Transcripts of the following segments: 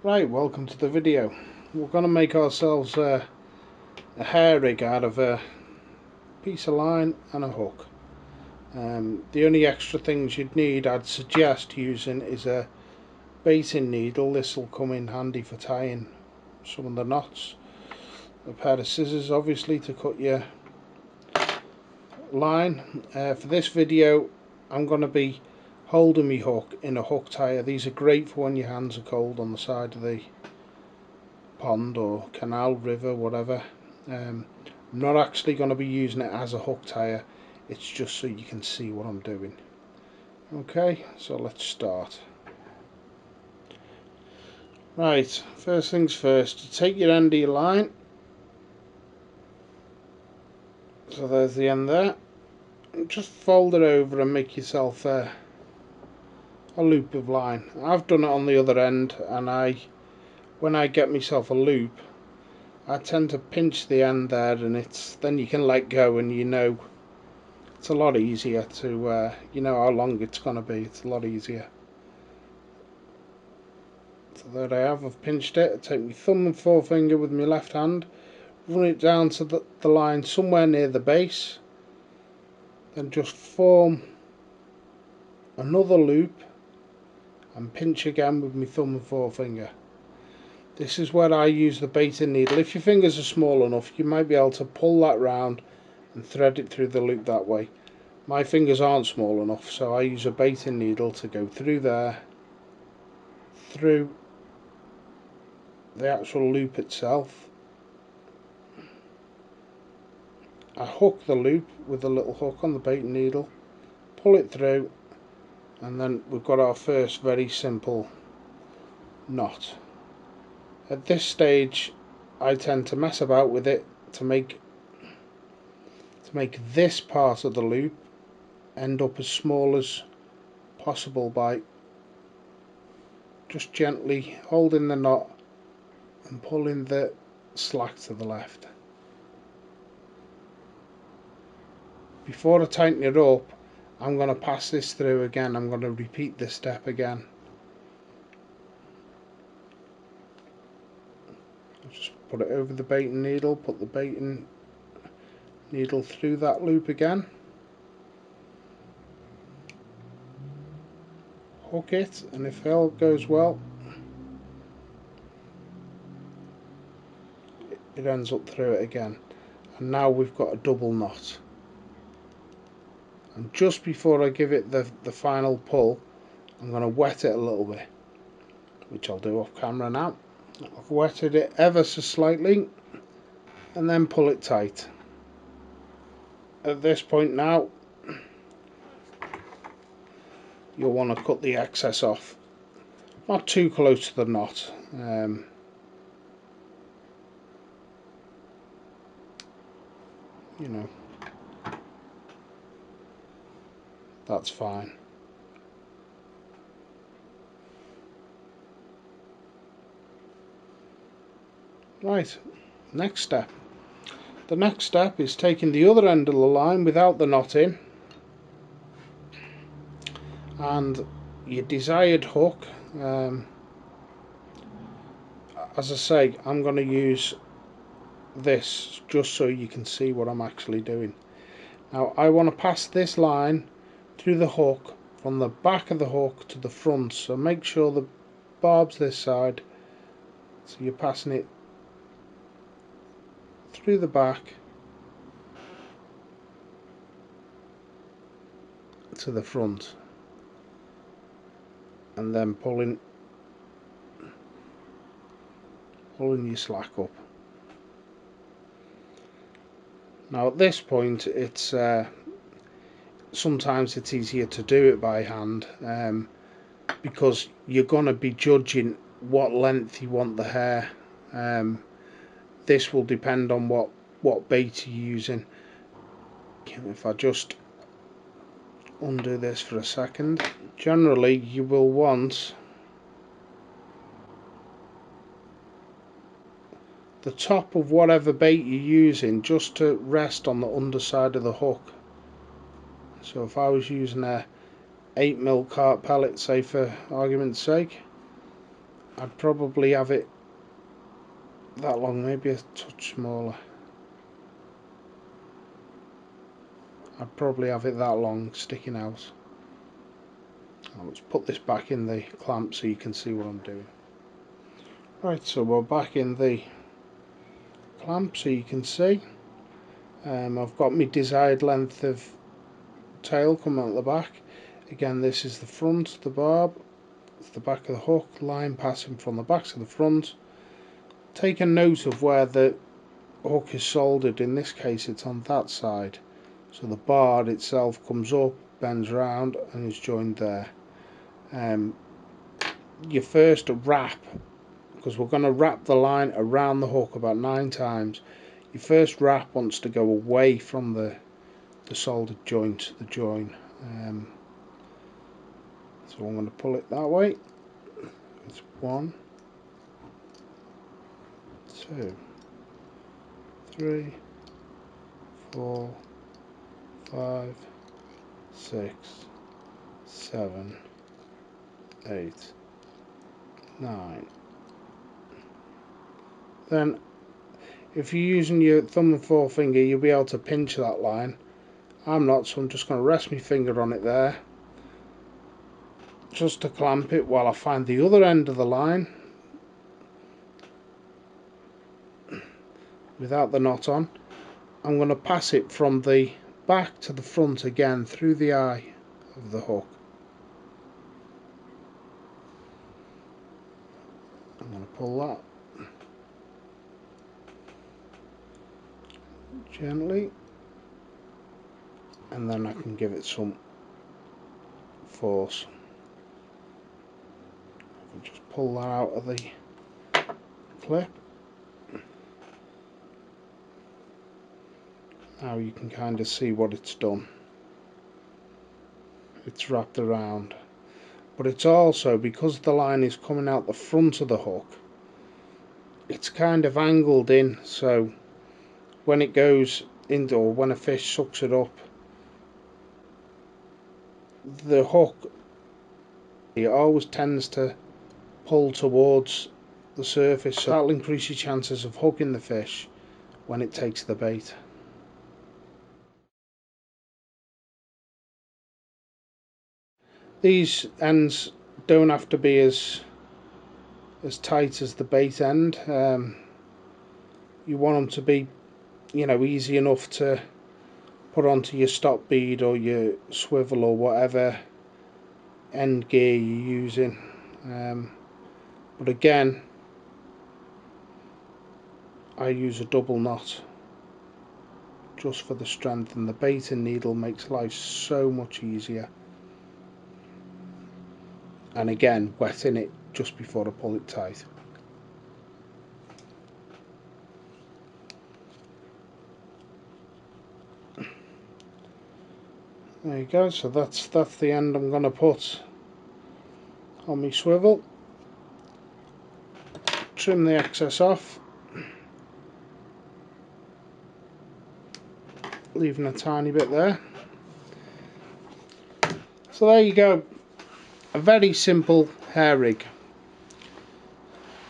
Right, welcome to the video. We're going to make ourselves a hair rig out of a piece of line and a hook. The only extra things you'd need, I'd suggest using, is a baiting needle. This will come in handy for tying some of the knots. A pair of scissors, obviously, to cut your line. For this video, I'm going to be holding my hook in a hook tire. These are great for when your hands are cold on the side of the pond or canal, river, whatever. I'm not actually going to be using it as a hook tire, it's just so you can see what I'm doing. Okay, so let's start. Right, first things first, take your end of your line. So there's the end there. Just fold it over and make yourself a loop of line. I've done it on the other end, and when I get myself a loop, I tend to pinch the end there, and then you can let go, and it's a lot easier to you know how long it's going to be. It's a lot easier. So there I have, I've pinched it. I take my thumb and forefinger with my left hand, run it down to the line somewhere near the base, then just form another loop and pinch again with my thumb and forefinger. This is where I use the baiting needle. If your fingers are small enough, you might be able to pull that round and thread it through the loop that way. My fingers aren't small enough, so I use a baiting needle to go through there, through the actual loop itself. I hook the loop with a little hook on the baiting needle, pull it through, and then we've got our first very simple knot. At this stage, I tend to mess about with it to make this part of the loop end up as small as possible by just gently holding the knot and pulling the slack to the left. Before I tighten it up, I'm going to pass this through again. I'm going to repeat this step again. Just put it over the baiting needle, put the baiting needle through that loop again, hook it, and if all goes well, it ends up through it again. And now we've got a double knot. And just before I give it the final pull, I'm going to wet it a little bit, which I'll do off camera now. I've wetted it ever so slightly, and then pull it tight. At this point now, you'll want to cut the excess off, not too close to the knot. You know, that's fine. Right, next step. The next step is taking the other end of the line without the knot in, and your desired hook. As I say, I'm going to use this just so you can see what I'm actually doing. Now I want to pass this line through the hook from the back of the hook to the front, so make sure the barb's this side, so you're passing it through the back to the front, and then pulling your slack up. Now at this point, it's sometimes it's easier to do it by hand, because you're going to be judging what length you want the hair. This will depend on what bait you're using. If I just undo this for a second, generally you will want the top of whatever bait you're using just to rest on the underside of the hook. So if I was using a 8mm carp pellet, say for argument's sake, I'd probably have it that long, maybe a touch smaller. I'd probably have it that long sticking out. Let's put this back in the clamp so you can see what I'm doing. Right, so we're back in the clamp so you can see. I've got my desired length of tail coming out the back. Again, this is the front, the barb, it's the back of the hook, line passing from the back to the front. Take a note of where the hook is soldered. In this case it's on that side, so the bar itself comes up, bends round and is joined there. Your first wrap, because we're going to wrap the line around the hook about 9 times, your first wrap wants to go away from the soldered joint, the join. So I'm going to pull it that way. It's 1, 2, 3, 4, 5, 6, 7, 8, 9. Then if you're using your thumb and forefinger, you'll be able to pinch that line. I'm not, so I'm just going to rest my finger on it there just to clamp it while I find the other end of the line without the knot on. I'm going to pass it from the back to the front again through the eye of the hook. I'm going to pull that gently, and then I can give it some force. I can just pull that out of the clip. Now you can kind of see what it's done. It's wrapped around, but it's also, because the line is coming out the front of the hook, it's kind of angled in, so when it goes into, or when a fish sucks it up, the hook, it always tends to pull towards the surface, so that'll increase your chances of hooking the fish when it takes the bait. These ends don't have to be as tight as the bait end. You want them to be, easy enough to put onto your stop bead or your swivel or whatever end gear you're using. But again, I use a double knot just for the strength, and the baiting needle makes life so much easier. And again, wetting it just before I pull it tight. There you go, so that's the end I'm going to put on my swivel. Trim the excess off, leaving a tiny bit there. So there you go, a very simple hair rig.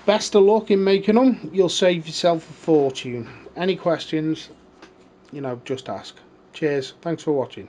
Best of luck in making them, you'll save yourself a fortune. Any questions, just ask. Cheers, thanks for watching.